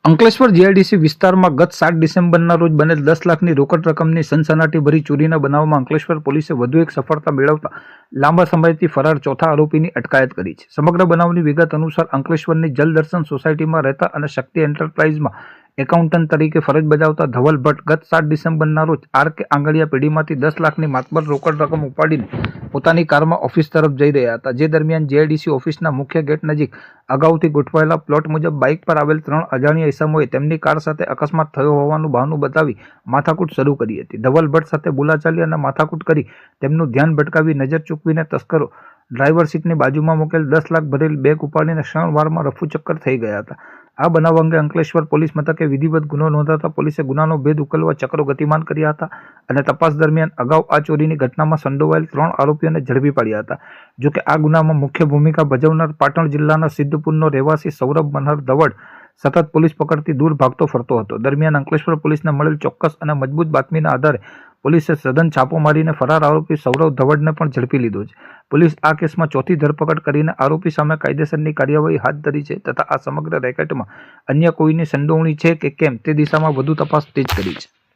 Ankleshwar GIDC વિસ્તારમાં ગત 7 ડિસેમ્બરના રોજ બનેલ 10 લાખની રોકડ રકમની સનસનાટીભરી ચોરીના બનાવમાં અંકલેશ્વર પોલીસે વધુ એક સફળતા મેળવતા લાંબા સમયથી ફરાર ચોથા આરોપીની અટકાયત કરી છે. સમગ્ર બનાવની વિગત અનુસાર અંકલેશ્વરની જલદર્શન સોસાયટીમાં રહેતા અને શક્તિ એન્ટરપ્રાઇઝમાં એકાઉન્ટન્ટ તરીકે ફરજ બજાવતા ધવલ ભટ્ટ ગત 7 ડિસેમ્બરના રોજ આર.કે. આંગળીયા પેઢીમાંથી 10 લાખની માતબર રોકડ રકમ ઉપાડીને પોતાની કારમાં ઓફિસ તરફ જઈ રહ્યા હતા. જે દરમિયાન જીઆઈડીસી ઓફિસના મુખ્ય ગેટ નજીક અગાઉથી ગોઠવાયેલા પ્લોટ મુજબ બાઇક પર આવેલ 3 અજાણ્યા ઇસમોએ તેમની કાર સાથે અકસ્માત થયો હોવાનું બહાનું બતાવી માથાકૂટ શરૂ કરી હતી. ધવલ ભટ્ટ સાથે બોલાચાલી અને માથાકૂટ કરી તેમનું ધ્યાન ભટકાવી નજર ચૂકવીને તસ્કરો ડ્રાઈવર સીટની બાજુમાં મૂકેલ 10 લાખ ભરેલ બેગ ઉપાડીને ક્ષણવારમાં રફુચક્કર થઈ ગયા હતા. આ બનાવ અંગે અંકલેશ્વર પોલીસ મથકે વિધિવત ગુનો નોંધાતા પોલીસે ગુનાનો ભેદ ઉકેલવા ચક્રો ગતિમાન કર્યા હતા અને તપાસ દરમિયાન અગાઉ આ ચોરીની ઘટનામાં સંડોવાયેલ 3 આરોપીઓને ઝડપી પાડ્યા હતા. જોકે આ ગુનામાં મુખ્ય ભૂમિકા ભજવનાર પાટણ જિલ્લાના સિદ્ધપુરનો રહેવાસી સૌરભ મનહર દવડ સતત પોલીસ પકડથી દૂર ભાગતો ફરતો હતો. દરમિયાન અંકલેશ્વર પોલીસને મળેલ ચોક્કસ અને મજબૂત બાતમીના આધારે પોલીસે સઘન છાપો મારીને ફરાર આરોપી સૌરભ ધવડને પણ ઝડપી લીધો છે. પોલીસ આ કેસમાં ચોથી ધરપકડ કરીને આરોપી સામે કાયદેસરની કાર્યવાહી હાથ ધરી છે તથા આ સમગ્ર રેકેટમાં અન્ય કોઈની સંડોવણી છે કે કેમ તે દિશામાં વધુ તપાસ તેજ કરી છે.